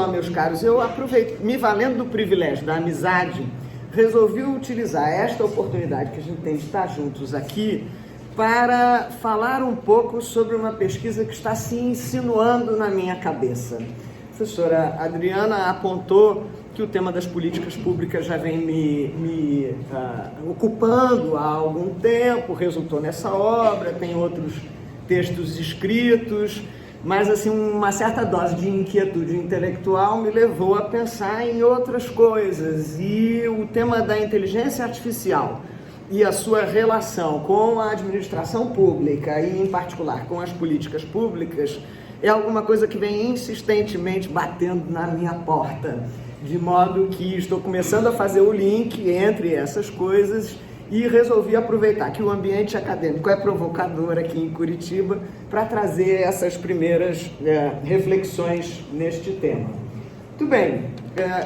só, meus caros, eu aproveito, me valendo do privilégio da amizade, resolvi utilizar esta oportunidade que a gente tem de estar juntos aqui para falar um pouco sobre uma pesquisa que está se insinuando na minha cabeça. A professora Adriana apontou que o tema das políticas públicas já vem me ocupando há algum tempo, resultou nessa obra, tem outros textos escritos, mas assim, uma certa dose de inquietude intelectual me levou a pensar em outras coisas, e o tema da inteligência artificial e a sua relação com a administração pública e, em particular, com as políticas públicas, é alguma coisa que vem insistentemente batendo na minha porta, de modo que estou começando a fazer o link entre essas coisas e resolvi aproveitar que o ambiente acadêmico é provocador aqui em Curitiba para trazer essas primeiras reflexões neste tema. Muito bem,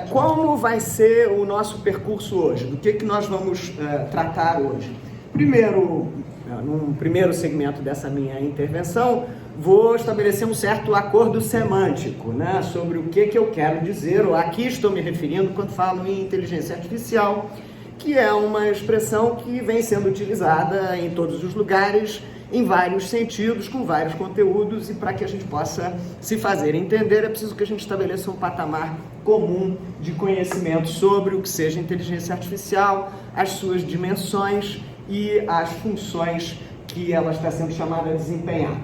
como vai ser o nosso percurso hoje? Do que nós vamos tratar hoje? Primeiro, num primeiro segmento dessa minha intervenção, vou estabelecer um certo acordo semântico, né, sobre o que eu quero dizer, ou aqui estou me referindo quando falo em inteligência artificial, que é uma expressão que vem sendo utilizada em todos os lugares, em vários sentidos, com vários conteúdos, e para que a gente possa se fazer entender, é preciso que a gente estabeleça um patamar comum de conhecimento sobre o que seja inteligência artificial, as suas dimensões e as funções que ela está sendo chamada a desempenhar.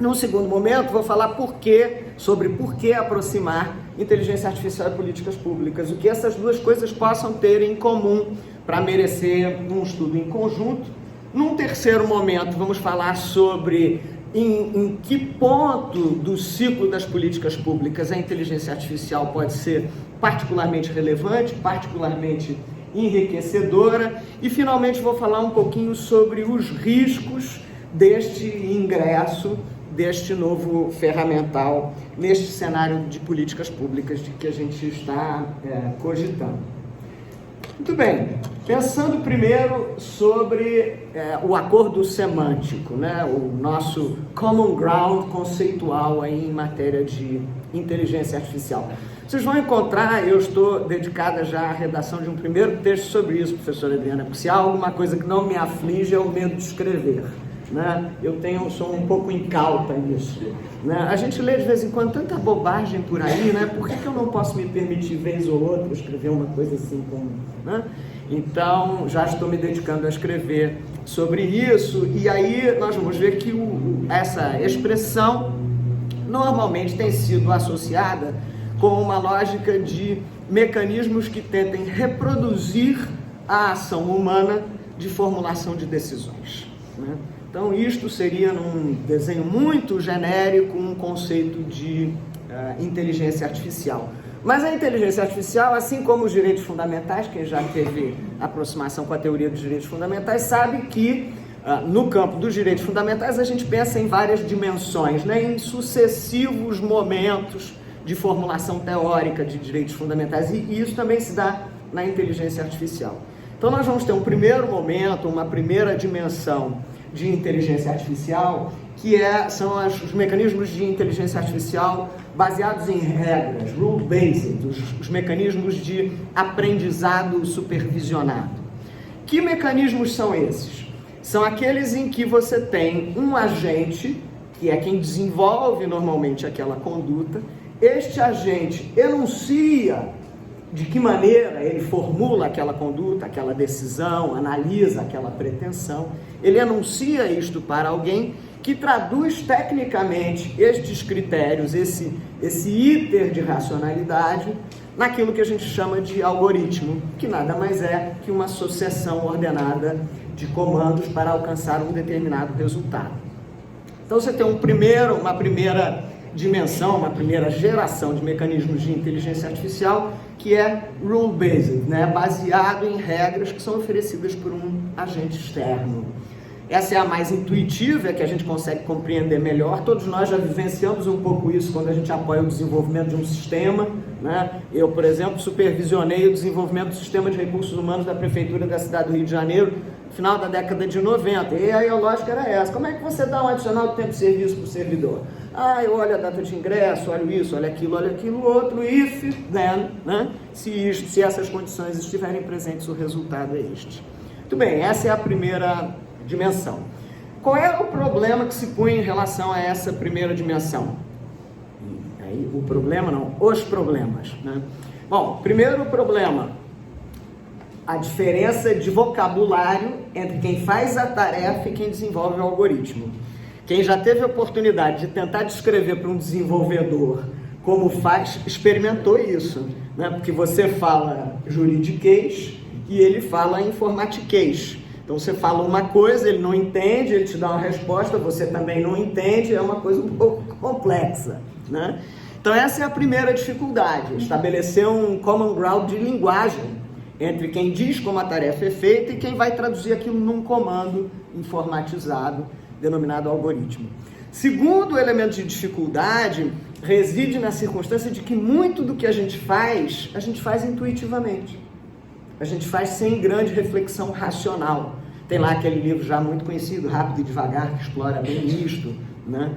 Num segundo momento, vou falar sobre por que aproximar inteligência artificial e políticas públicas, o que essas duas coisas possam ter em comum para merecer um estudo em conjunto. Num terceiro momento, vamos falar sobre em que ponto do ciclo das políticas públicas a inteligência artificial pode ser particularmente relevante, particularmente enriquecedora, e finalmente vou falar um pouquinho sobre os riscos deste ingresso, deste novo ferramental neste cenário de políticas públicas de que a gente está cogitando. Muito bem, pensando primeiro sobre o acordo semântico, né, o nosso common ground conceitual aí em matéria de inteligência artificial. Vocês vão encontrar, eu estou dedicada já à redação de um primeiro texto sobre isso, professora Adriana, porque se há alguma coisa que não me aflige é o medo de escrever. Né? Eu sou um pouco incauta nisso. Né? A gente lê de vez em quando tanta bobagem por aí, né? Por que eu não posso me permitir, vez ou outra, escrever uma coisa assim como... Né? Então, já estou me dedicando a escrever sobre isso, e aí nós vamos ver que essa expressão normalmente tem sido associada com uma lógica de mecanismos que tentem reproduzir a ação humana de formulação de decisões. Né? Então, isto seria, num desenho muito genérico, um conceito de inteligência artificial. Mas a inteligência artificial, assim como os direitos fundamentais, quem já teve aproximação com a teoria dos direitos fundamentais, sabe que no campo dos direitos fundamentais a gente pensa em várias dimensões, né, em sucessivos momentos de formulação teórica de direitos fundamentais, e isso também se dá na inteligência artificial. Então, nós vamos ter um primeiro momento, uma primeira dimensão de inteligência artificial, que são os mecanismos de inteligência artificial baseados em regras, rule-based, os mecanismos de aprendizado supervisionado. Que mecanismos são esses? São aqueles em que você tem um agente, que é quem desenvolve normalmente aquela conduta, este agente enuncia de que maneira ele formula aquela conduta, aquela decisão, analisa aquela pretensão, ele anuncia isto para alguém que traduz tecnicamente estes critérios, esse íter de racionalidade, naquilo que a gente chama de algoritmo, que nada mais é que uma sucessão ordenada de comandos para alcançar um determinado resultado. Então você tem uma primeira dimensão, uma primeira geração de mecanismos de inteligência artificial, que é rule-based, né? Baseado em regras que são oferecidas por um agente externo. Essa é a mais intuitiva, é que a gente consegue compreender melhor. Todos nós já vivenciamos um pouco isso quando a gente apoia o desenvolvimento de um sistema, né? Eu, por exemplo, supervisionei o desenvolvimento do sistema de recursos humanos da Prefeitura da cidade do Rio de Janeiro final da década de 90. E aí a lógica era essa. Como é que você dá um adicional de tempo de serviço para o servidor? Eu olho a data de ingresso, olho isso, olho aquilo outro, if, then, né? Se essas condições estiverem presentes, o resultado é este. Muito bem, essa é a primeira dimensão. Qual é o problema que se põe em relação a essa primeira dimensão? Aí, o problema não, os problemas, né? Bom, primeiro problema, a diferença de vocabulário entre quem faz a tarefa e quem desenvolve o algoritmo. Quem já teve a oportunidade de tentar descrever para um desenvolvedor como faz, experimentou isso, né? Porque você fala juridiquês e ele fala informatiquês. Então você fala uma coisa, ele não entende, ele te dá uma resposta, você também não entende, é uma coisa um pouco complexa, né? Então essa é a primeira dificuldade, estabelecer um common ground de linguagem entre quem diz como a tarefa é feita e quem vai traduzir aquilo num comando informatizado, denominado algoritmo. Segundo elemento de dificuldade reside na circunstância de que muito do que a gente faz intuitivamente. A gente faz sem grande reflexão racional. Tem lá aquele livro já muito conhecido, Rápido e Devagar, que explora bem isto, né?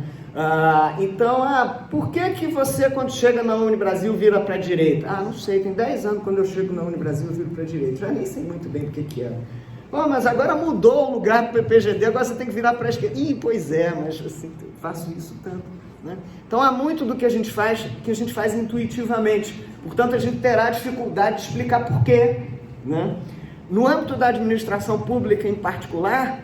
Por que você, quando chega na Unibrasil, vira para a direita? Não sei, tem 10 anos quando eu chego na Unibrasil, eu viro para a direita. Já nem sei muito bem o que é. Mas agora mudou o lugar para o PPGD, agora você tem que virar para a esquerda. Pois é, mas assim, faço isso tanto, né? Então há muito do que a gente faz intuitivamente. Portanto, a gente terá dificuldade de explicar por quê, né? No âmbito da administração pública em particular,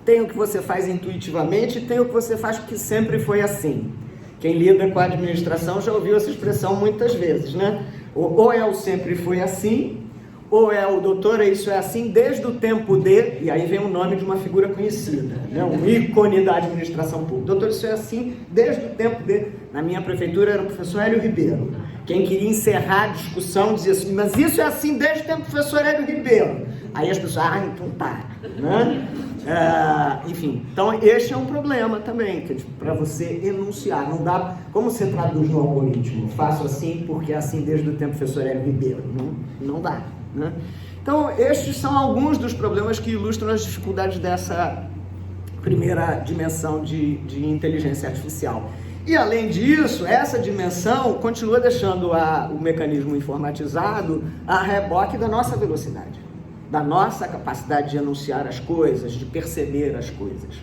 tem o que você faz intuitivamente e tem o que você faz porque sempre foi assim. Quem lida com a administração já ouviu essa expressão muitas vezes, né? Ou é o sempre foi assim, ou é o doutor, isso é assim desde o tempo de, e aí vem o nome de uma figura conhecida, né? Um ícone da administração pública. Doutor, isso é assim desde o tempo de, na minha prefeitura era o professor Hélio Ribeiro. Quem queria encerrar a discussão dizia assim, mas isso é assim desde o tempo do professor Hélio Ribeiro. Aí as pessoas, então tá, né? Enfim, então este é um problema também, que para você enunciar, não dá, como você traduz no algoritmo, faço assim porque é assim desde o tempo do professor Hélio Ribeiro, não dá, né? Então estes são alguns dos problemas que ilustram as dificuldades dessa primeira dimensão de inteligência artificial. E além disso, essa dimensão continua deixando o mecanismo informatizado a reboque da nossa velocidade, da nossa capacidade de enunciar as coisas, de perceber as coisas.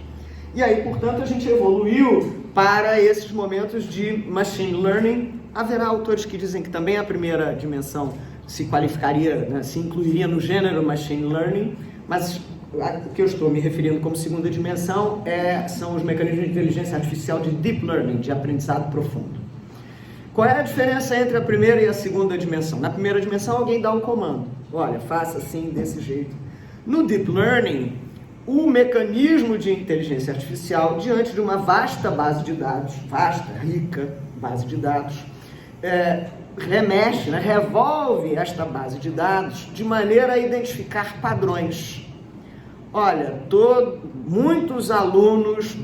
E aí, portanto, a gente evoluiu para esses momentos de machine learning. Haverá autores que dizem que também a primeira dimensão se qualificaria, né, se incluiria no gênero machine learning, mas o que eu estou me referindo como segunda dimensão são os mecanismos de inteligência artificial de deep learning, de aprendizado profundo. Qual é a diferença entre a primeira e a segunda dimensão? Na primeira dimensão, alguém dá um comando. Olha, faça assim, desse jeito. No Deep Learning, o mecanismo de inteligência artificial, diante de uma vasta base de dados, vasta, rica base de dados, remexe, né, revolve esta base de dados de maneira a identificar padrões. Olha, muitos alunos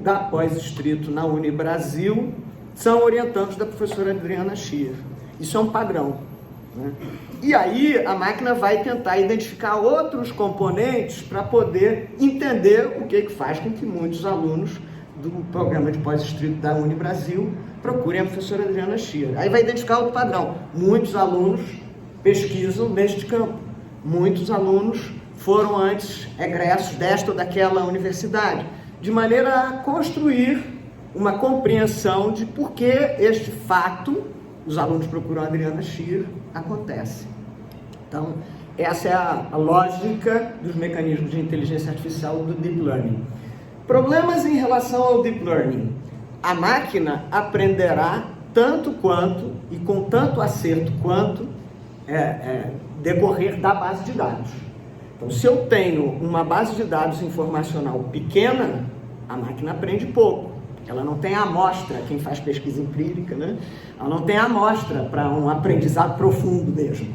da pós-distrito na Unibrasil são orientandos da professora Adriana Schier. Isso é um padrão, né? E aí a máquina vai tentar identificar outros componentes para poder entender o que faz com que muitos alunos do programa de pós-distrito da Unibrasil procurem a professora Adriana Schier. Aí vai identificar outro padrão. Muitos alunos pesquisam neste campo. Muitos alunos foram antes egressos desta ou daquela universidade, de maneira a construir uma compreensão de por que este fato, os alunos procuram a Adriana Schier, acontece. Então, essa é a lógica dos mecanismos de inteligência artificial do Deep Learning. Problemas em relação ao Deep Learning. A máquina aprenderá tanto quanto e com tanto acerto quanto decorrer da base de dados. Então, se eu tenho uma base de dados informacional pequena, a máquina aprende pouco. Ela não tem amostra, quem faz pesquisa empírica, né? Ela não tem amostra para um aprendizado profundo mesmo.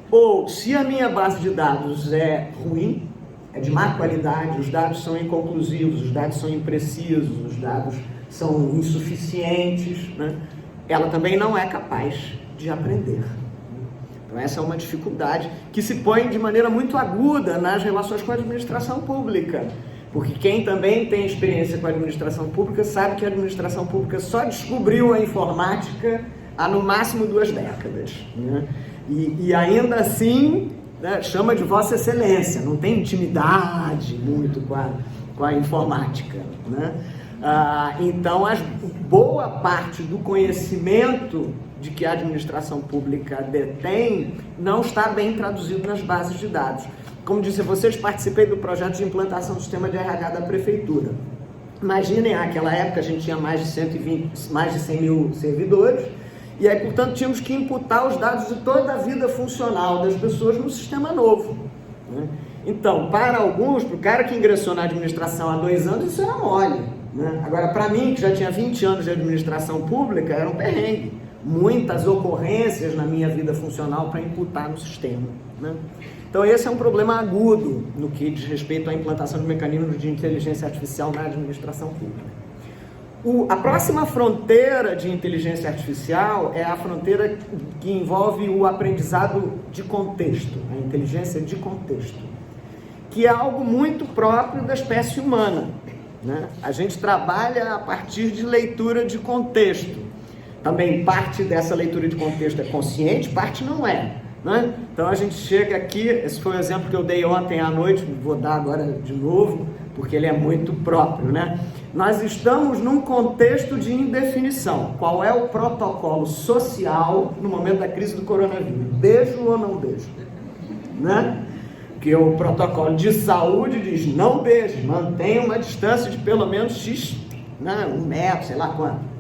Ou, se a minha base de dados é ruim, é de má qualidade, os dados são inconclusivos, os dados são imprecisos, os dados são insuficientes, né? Ela também não é capaz de aprender. Então essa é uma dificuldade que se põe de maneira muito aguda nas relações com a administração pública. Porque quem também tem experiência com a administração pública sabe que a administração pública só descobriu a informática há no máximo 2 décadas, né? E ainda assim, né, chama de Vossa Excelência, não tem intimidade muito com a informática, né? Então, boa parte do conhecimento de que a administração pública detém não está bem traduzido nas bases de dados. Como disse a vocês, participei do projeto de implantação do sistema de RH da Prefeitura. Imaginem, naquela época a gente tinha mais de 100 mil servidores, e aí, portanto, tínhamos que imputar os dados de toda a vida funcional das pessoas no sistema novo, né? Então, para alguns, para o cara que ingressou na administração há 2 anos, isso era mole, né? Agora, para mim, que já tinha 20 anos de administração pública, era um perrengue. Muitas ocorrências na minha vida funcional para imputar no sistema, né? Então, esse é um problema agudo no que diz respeito à implantação de mecanismos de inteligência artificial na administração pública. A próxima fronteira de inteligência artificial é a fronteira que envolve o aprendizado de contexto, a inteligência de contexto, que é algo muito próprio da espécie humana, né? A gente trabalha a partir de leitura de contexto. Também parte dessa leitura de contexto é consciente, parte não é, né? Então a gente chega aqui, esse foi o exemplo que eu dei ontem à noite, vou dar agora de novo, porque ele é muito próprio, né? Nós estamos num contexto de indefinição. Qual é o protocolo social no momento da crise do coronavírus? Beijo ou não beijo? Né? Porque o protocolo de saúde diz não beije, mantenha uma distância de pelo menos X, né? 1 metro, sei lá quanto.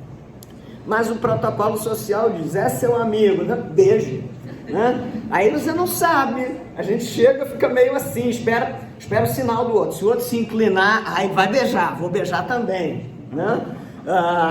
Mas o protocolo social diz, é seu amigo, né? Beije, né? Aí você não sabe, a gente chega, fica meio assim, espera o sinal do outro. Se o outro se inclinar, aí vai beijar, vou beijar também, né?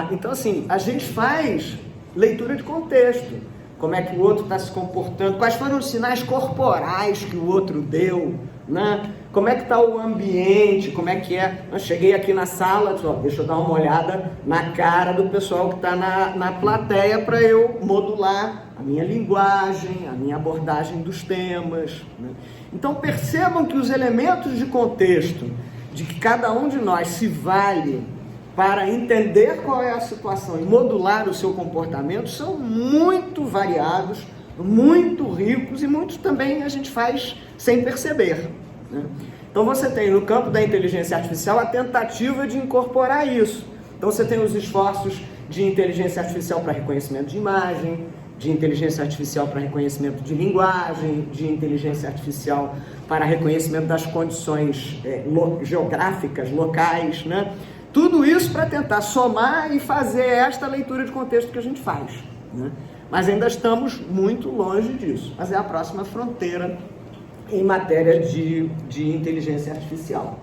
Então assim, a gente faz leitura de contexto, como é que o outro está se comportando, quais foram os sinais corporais que o outro deu, né? Como é que está o ambiente, como é que é. Eu cheguei aqui na sala, deixa eu dar uma olhada na cara do pessoal que está na plateia para eu modular a minha linguagem, a minha abordagem dos temas, né? Então percebam que os elementos de contexto de que cada um de nós se vale para entender qual é a situação e modular o seu comportamento são muito variados, muito ricos e muitos também a gente faz sem perceber, né? Então você tem no campo da inteligência artificial a tentativa de incorporar isso. Então você tem os esforços de inteligência artificial para reconhecimento de imagem, de inteligência artificial para reconhecimento de linguagem, de inteligência artificial para reconhecimento das condições geográficas, locais, né? Tudo isso para tentar somar e fazer esta leitura de contexto que a gente faz, né? Mas ainda estamos muito longe disso. Mas é a próxima fronteira em matéria de inteligência artificial.